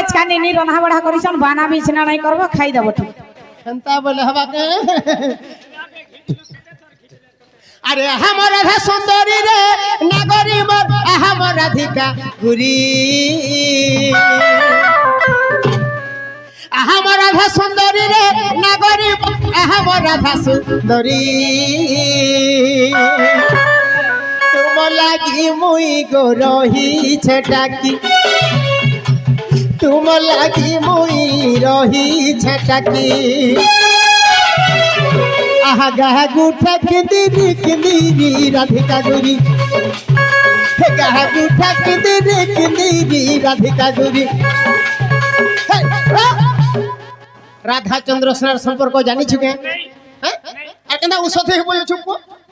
আজকা নিনি রন্ধা বড়া করিছন বানা বিছনা নাই করব খাই দেব ঠিক সেন্তা বলে হবা কে আরে আমার রাধা সুন্দরী রে নাগরী মোর আমার রাধিকা গুরি আমার রাধা সুন্দরী রে নাগরী আমার রাধা সুন্দরী তুম লাগি মুই গো রহিছে ডাকি তুম লাগি মুই রহিছে ডাকি আহা গাহা গুঠা কিন্দিরি রাধিকা গুরি গাহা গুঠা কিন্দিরি রাধিকা গুরি রাধা চন্দ্র সেনার সম্পর্ক জানিছু কে আর কেনটা ঔষধ হে বলছু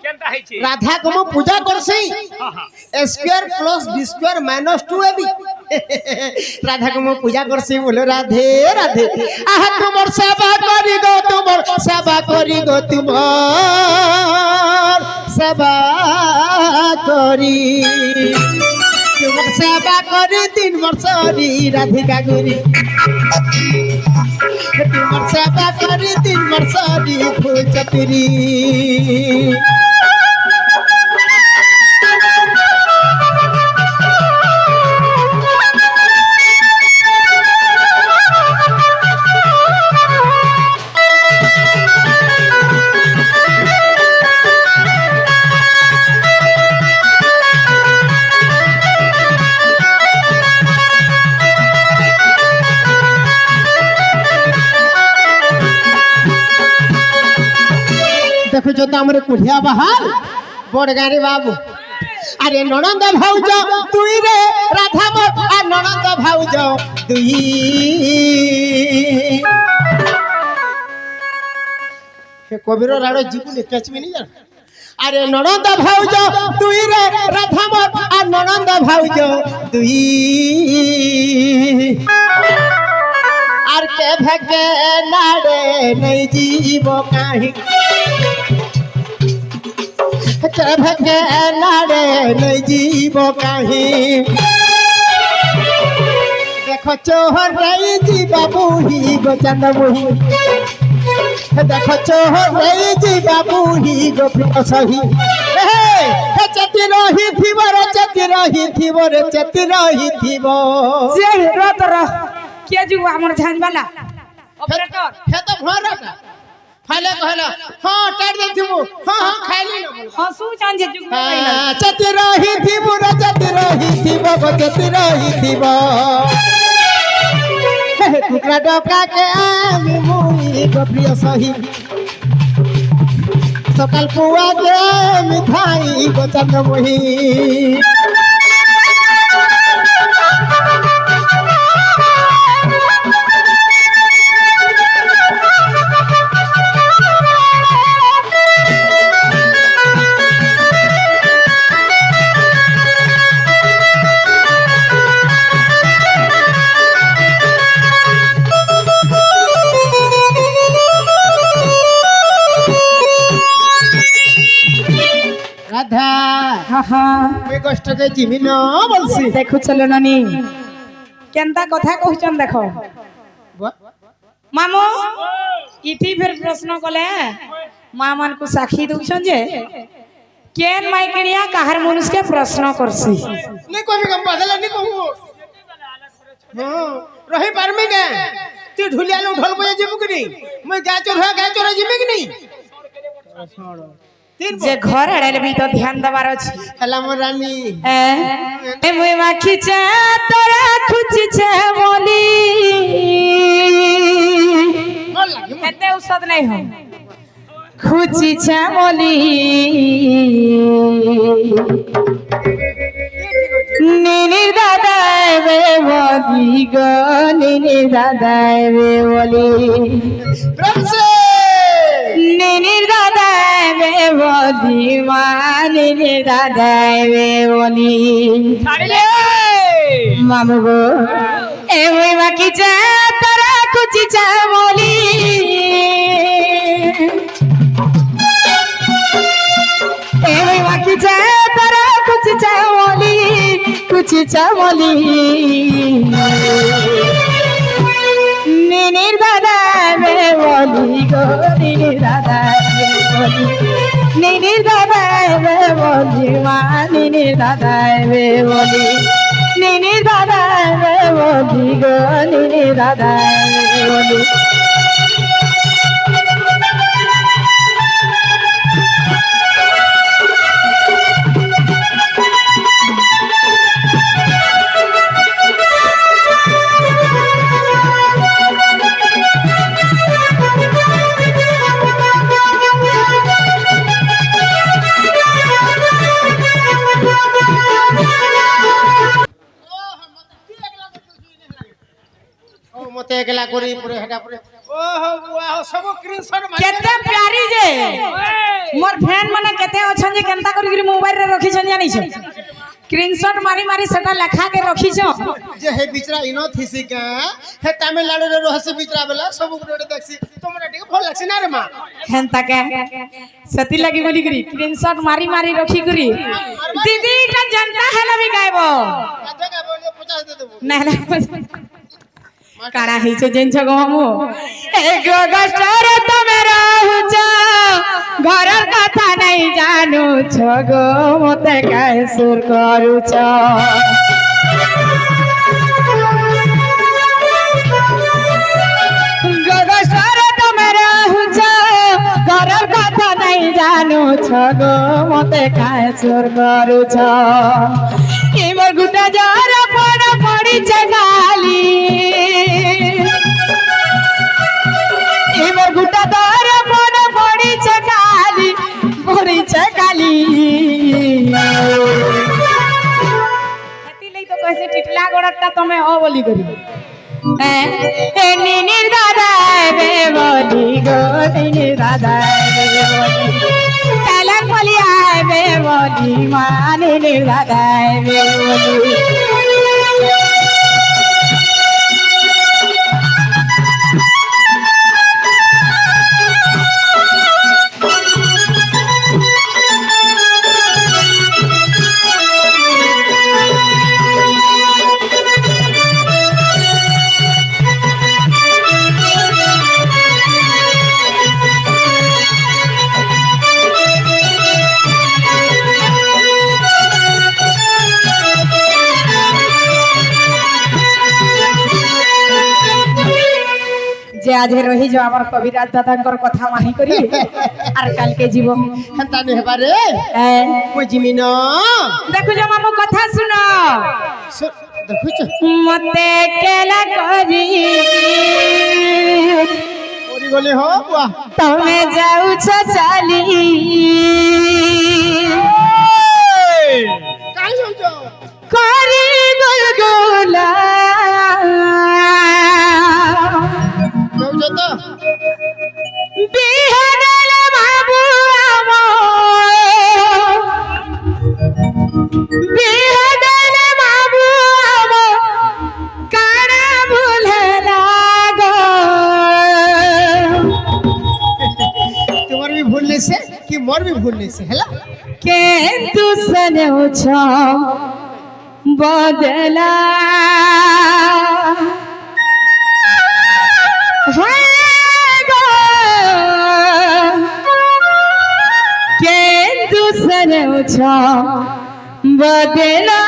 কেনটা হইছে রাধা কম পূজা করছি a square plus b square minus 2ab Radha কম পূজা করছি বলে রাধে রাধে আহা তোমার সেবা করি গো তোমার সেবা করি গো তোমার সেবা করি তোমার সেবা করি 3 বছরি রাধিকা গুরি তোমার সেবা করি 3 বছরি ফুল চতুরি দেখো যত আমার কুঢ়িয়া বাহাল বড়গাঁরে বাবু আরে ননন্দ ভাউজ তুই রে রাধা মোর আর ননন্দ ভাউজ তুই হে কবির রাড় জীবনে কেচমি নি জান আরে ননন্দ ভাউজ তুই রে রাধা মোর আর ননন্দ ভাউজ তুই আর কে ভেকে নাড়ে নাই জীব কাহি কে ভেকে নাড়ে নাই জীব কাহি দেখো চোহর নাই জীবা বুহি গো চান্দ বুহি দেখো চোহর নাই জীবা বুহি গো সহি চেতি রহি থিব রে চেতি রহি থিব রে চেতি রহি থিব যে রতর কে যু আমার ঝানবালা অপারেটর হে তো ভরটা ফালে কহলা হ্যাঁ টাইট দেখিবু হ্যাঁ খাইলি না হসু চান যে যুগ চেতি রহি থিব রে চেতি রহি থিব গো চেতি রহি থিব কুকরা ডকা কে আমি মুই গো প্রিয় সহি সকাল পুয়া কে মিঠাই গো চন্দ্রমোহী রাধা ওই কষ্টকে জিমি ন বলছি দেখো চলো নানি কেনতা কথা কইছন দেখো মামু ইতি ফের প্রশ্ন কলে মা মান কো সাক্ষী দউছন যে কেন মাইকেনিয়া কাহার মনুষ্যকে প্রশ্ন করছি নি কবি কম বদলা নি কহু হ্যাঁ রহি পারমি কে তুই ঢুলিয়ালো ঢোল বজে জিমু কি নি মই গায় চোরা জিমি কি নি যে ঘর এড়াইলে বি তো ধ্যান দেবার আছে হেলা মোর রানী এ মুই মাখিছে তোরা খুঁজিছে বলি এতে ঔষধ নাই হয় খুঁজিছে বলি নিনি দাদা বে বলি গো নিনি দাদা বে বলি নিনি দাদা বে বলি মা নিনি দাদা বে বলি মামু গো এ মুই মাখিছে তোরা খুঁজিছে বলি कुछ चावली নিনির দাদা এবে বলি মা নিনির দাদা এবে বলি নিনির দাদা এবে বলি গো নিনির দাদা এবে বলি মতে একলা করি পুরে হেটা পুরে সব স্ক্রিনশট কেতে প্যারি যে মোর ফ্রেন্ড মানে কেতে অছন যে কেনতা করি মোবাইল রে রখিছন জানিছ স্ক্রিনশট মারি মারি সেটা লেখা के रखिछ যে হে বিচরা ইনো থিসি কা হে তামিলনাडु रे रहसी बिचरा बेला सब गुडे देखसी तोमरा टिके भल लागसी ना रे मां हेनता के सती लगी बोली करी स्क्रीनशॉट मारी मारी रखी करी दीदी इटा जनता हेला भी गायबो आधे का बोले 50 दे देबो ना ना काड़ा हिच जेन छ गमु एक अगस्टर तमे रहउछ घरर कथा नहीं जानु छ गो मते काहे सुर करूछ अगस्टर तमे रहउछ घरर कथा नहीं जानु छ गो मते काहे सुर करूछ इमर गुटा जरा पड़ी छ गाली इमर गुटा दर पड़ी छ गाली पड़ी छ गाली हती लई तो कैसे टिटला गोड़टा तमे हो बोली करी ए निनिर दादा बे बोली गो निनिर दादा बे बोली कलन बोली आए बे बोली मां निनिर दादा बे बोली যে আজ রহি যাও আমার কবিরাজ দাদাঙ্কর কথা মানি করি আর কালকে জীব হেতা নে হেবারে মই জিমি ন দেখো যে মামু কথা শুনো দেখুছ মতে কেলা করি ওরি গলে হ বাহ তুমি যাউছ চালি কাই যাউছ করি গুলগুলা যাউছ তো বিহারের বাবু আমার বিহারের বাবু আমার কানা ভুলে লাগো তোমার भी भूल नहीं से कि मोर भी भूल नहीं से हैला কিন্তু সনেছ বদলা কিন্তু সনেছ বদলা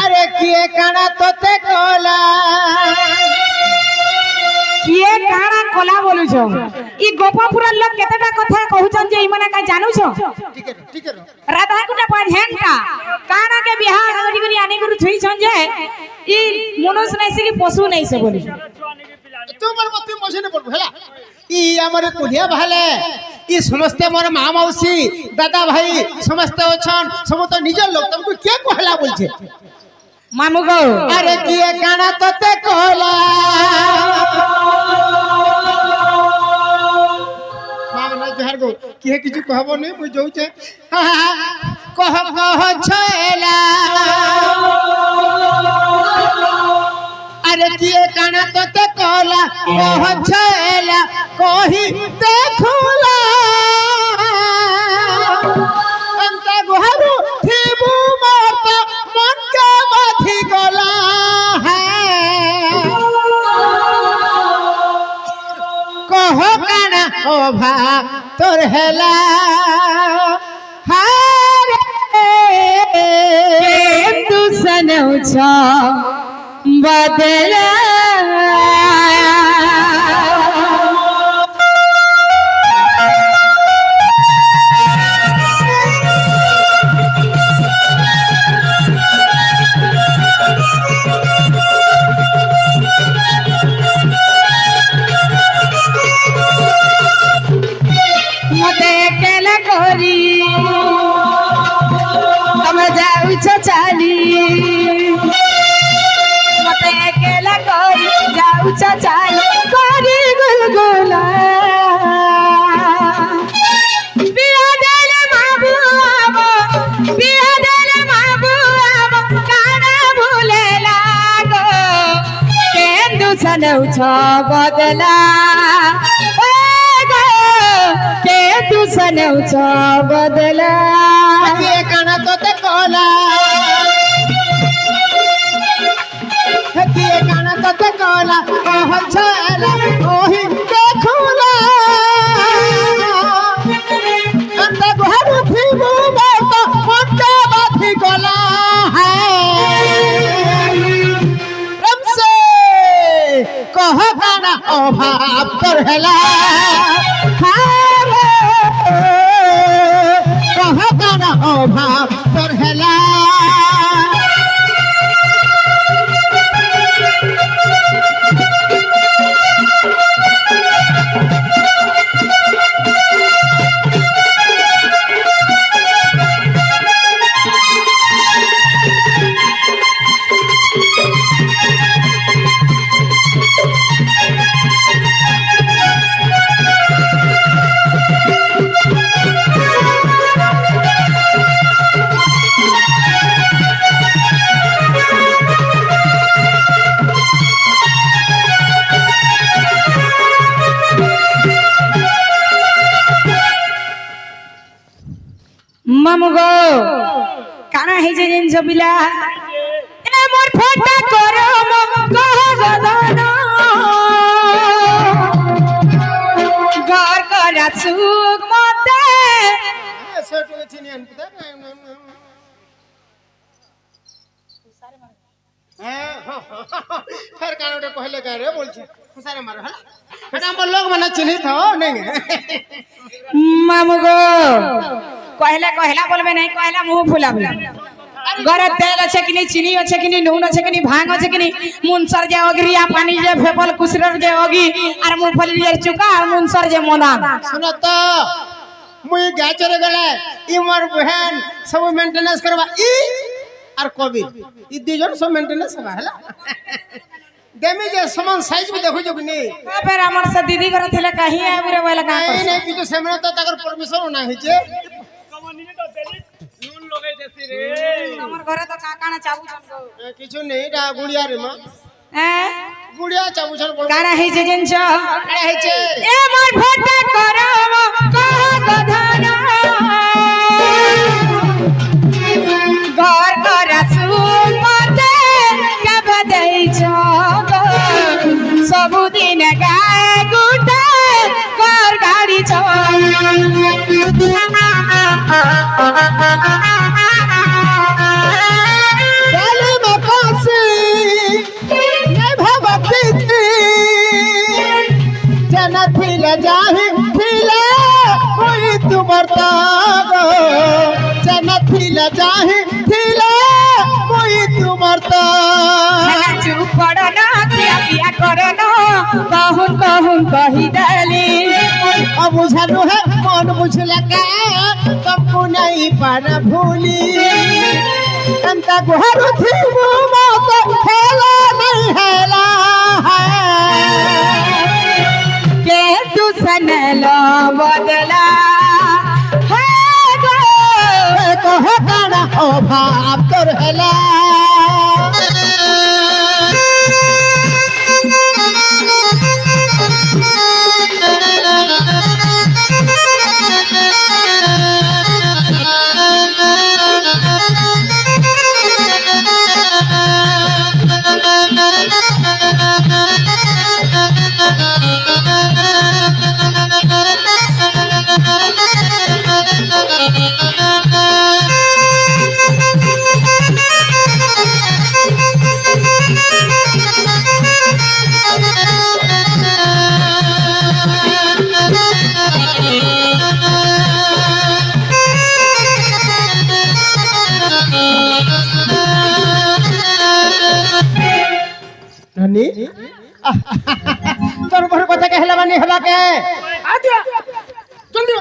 अरे किए काना तोते कोला किए काଣା कला बोलुछ ई गोपापुरा लोग केतेटा कथा कहउछन जे इमने का जानूछ ठीक है राधा कुटा पाझेनटा काना के बियाह करी करी आने गुरु थई छन जे ई मनुष्य नहीं से कि पशु नहीं से बोली তোমার মতে মশনে পড়বো হেলা ই আমার কোলিয়া ভালে ই সমস্ত মোর মা মাউসি দাদা ভাই সমস্ত অছন সমস্ত নিজের লোক তুমি কে কহলা বলছে मामू गो अरे किए काना तोते कोला मामा ना जहर गो किए किछु कहबो नै मुई जाउ छे कह छेला अरे किए काना तोते कोला कह छेला कही देखुला अंत गुहारू थीबू मारता मन के बाधी गला है হেলা হারে तू सनौछ बदला मते केला करी तमे जाउछ चाली मते केला करी जाउछ चाली करी गुलगुला बिया देले माबू काना भूले लागो केन्दु सनौछ बदला तू सनौछ बदला के काना तोते कोला के काना तोते कोला ओह छाला ओही देखुला अंत घर फिबू बात मोटा बाथी कोला है रमसे कह काना अभाव कर हेला कहना अभाव तोर हेला मामुगो काना हे जे जिन जबिला ए मोर फोटा करो कह गदन घर करा सुख मते সেটুকে চিনি আনতে হ্যাঁ ফের কানোটা কইলে কা রে বলছে খুসারে মারো হলা এটা আমার লোক মানে চিনি তো নেই मामुगो कहला बोलबे नहीं कहला मुंह फुलाबे घर तेल अच्छे कि नहीं चीनी अच्छे कि नहीं नून अच्छे कि नहीं भांग अच्छे कि नहीं मुनसर जे अगरिया पानी जे फेपल कुसरर जे अगी और मूंगफली जे चुका और मुनसर जे मोना सुनो तो मुई गाचरे गले इ मोर बहन सब मेंटेनेंस करबा इ और कबीर इ दुजन सब मेंटेनेंस करबा हला देमी जे समान साइज भी देखो जो कि नहीं फिर हमर से दीदी घर थले कहीं है बुरे वाला का नहीं नहीं किछु सेमना तो तकर परमिशन ना हिचे हमर घरे तो काकाना चाबू छन किछु नहीं डा गुड़िया रे मां हैं गुड़िया चाबू छन बोल काना हे जे जिन छ काना हिचे ए मोर फोटा करम कह गधन घर करा सुन मते कब देई छ सबुदिन गाय गुटा कर गाड़ी छ डाले मकासी ने भगवती थी जना थिले जाहि थिले कोई तुमर तागो जना थिले जाहि थिले कोई तुमर तागो चुप पड़ना क्या करना कहून कही दली अब बुझलु है मन बुझला का तुमको नहीं पाना भूली अंता गुहर थी वो मत हेला नहीं हेला के तू सनलो बदला है गो कह काना अभाव तोर हेला Thank you. নানি তোর উপর কথা কে হেলা মানি হেলা কে আচ্ছা জলদি